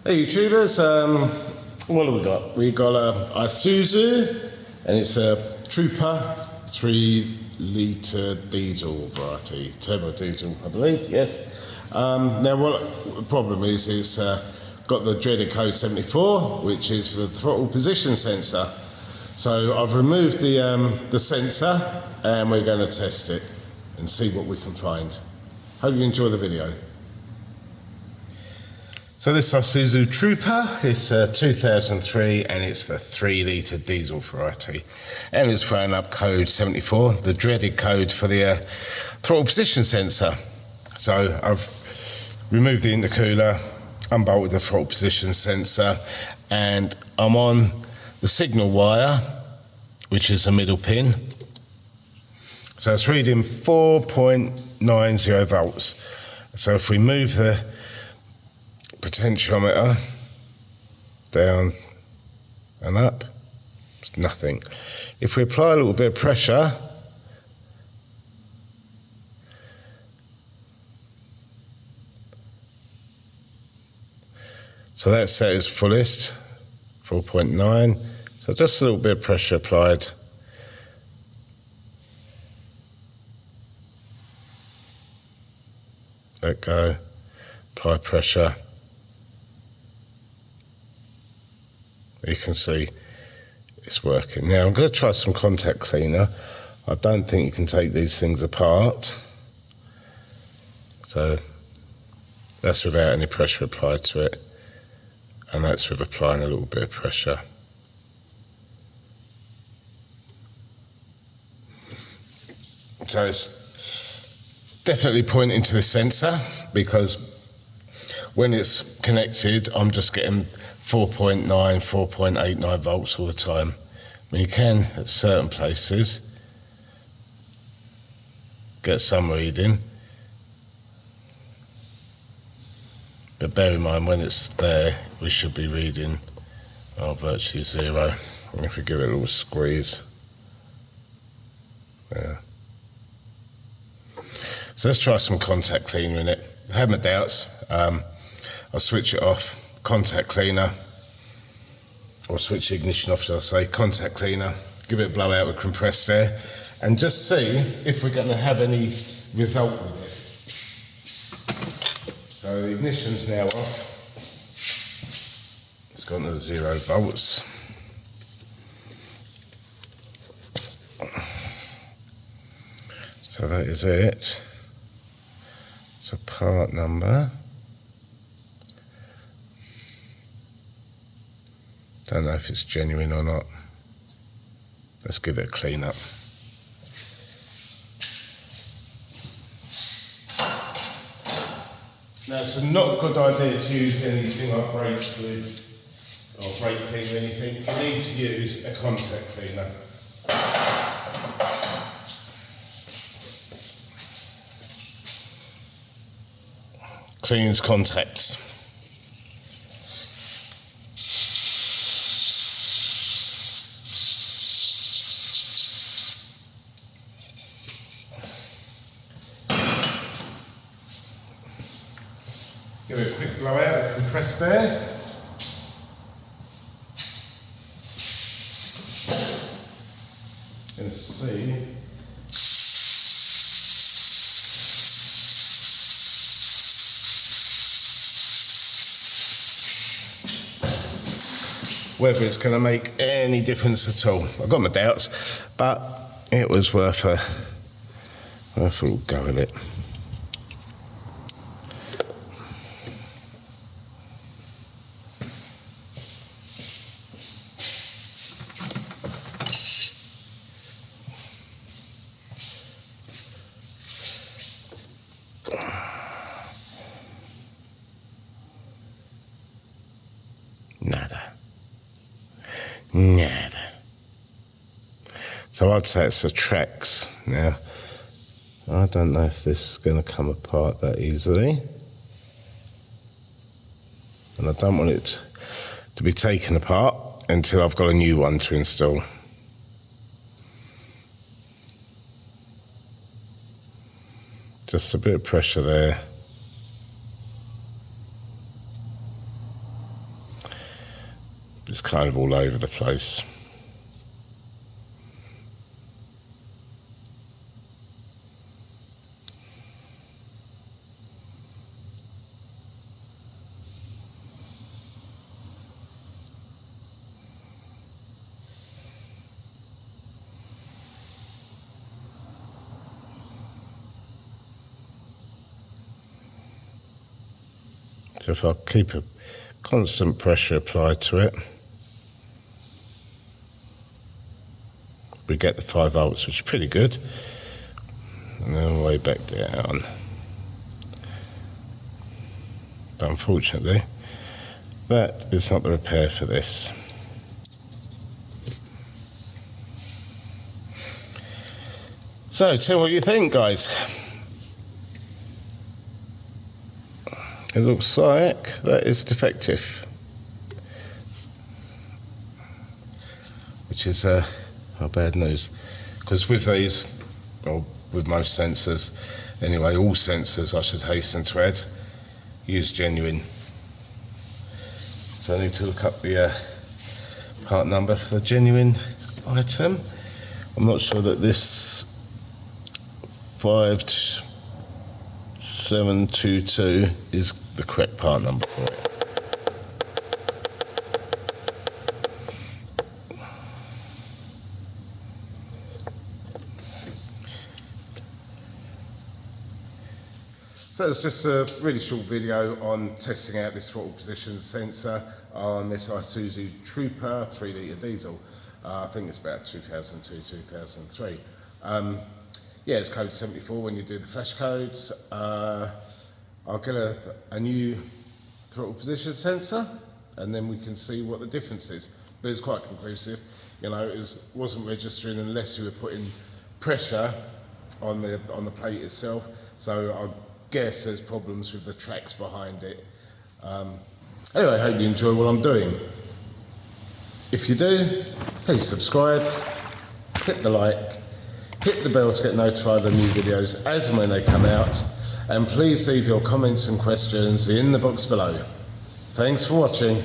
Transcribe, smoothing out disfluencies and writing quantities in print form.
Hey YouTubers, what have we got? We got a ISUZU, and it's a Trooper 3-litre diesel variety, turbo diesel, I believe. Yes. Now, what the problem is got the dreaded code 74, which is for the throttle position sensor. So I've removed the sensor, and we're going to test it and see what we can find. Hope you enjoy the video. So this ISUZU Trooper, it's a 2003 and it's the 3-litre diesel variety. And it's throwing up code 74, the dreaded code for the throttle position sensor. So I've removed the intercooler, unbolted the throttle position sensor, and I'm on the signal wire, which is the middle pin. So it's reading 4.90 volts. So if we move the potentiometer down and up, it's nothing. If we apply a little bit of pressure, so that's set as fullest, 4.9. So just a little bit of pressure applied. Let go, apply pressure. You can see it's working. Now I'm going to try some contact cleaner. I don't think you can take these things apart. So that's without any pressure applied to it. And that's with applying a little bit of pressure. So it's definitely pointing to the sensor, because when it's connected, I'm just getting 4.9, 4.89 volts all the time. I mean, you can, at certain places, get some reading. But bear in mind, when it's there, we should be reading virtually zero. And if we give it a little squeeze, there. So let's try some contact cleaner in it. I have my doubts. I'll switch it off. Contact cleaner, or switch the ignition off, shall I say, contact cleaner, give it a blowout with compressed air, and just see if we're going to have any result with it. So the ignition's now off. It's gone to 0 volts. So that is it. So part number. Don't know if it's genuine or not. Let's give it a clean up. Now, it's not a good idea to use anything like brake fluid or brake cleaner or anything. You need to use a contact cleaner. Cleans contacts. Give it a quick blowout of compressed air. And see whether it's going to make any difference at all. I've got my doubts, but it was worth a little go at it. Nada. So I'd say it's a Trex. Now, I don't know if this is going to come apart that easily. And I don't want it to be taken apart until I've got a new one to install. Just a bit of pressure there. It's kind of all over the place. So if I keep a constant pressure applied to it, we get the 5 volts, which is pretty good. And then way back down. But unfortunately, that is not the repair for this. So tell me what you think, guys. It looks like that is defective, which is bad news, because with these, or with most sensors, anyway, all sensors, I should hasten to add, use genuine. So I need to look up the part number for the genuine item. I'm not sure that this 5722 is the correct part number for it. So it's just a really short video on testing out this throttle position sensor on this ISUZU Trooper 3 litre diesel. I think it's about 2002, 2003. Yeah, it's code 74 when you do the flash codes. I'll get a new throttle position sensor, and then we can see what the difference is. But it's quite conclusive. You know, it wasn't registering unless you were putting pressure on the plate itself. So I guess there's problems with the tracks behind it. Anyway, I hope you enjoy what I'm doing. If you do, please subscribe, hit the like, hit the bell to get notified of new videos as and when they come out, and please leave your comments and questions in the box below. Thanks for watching.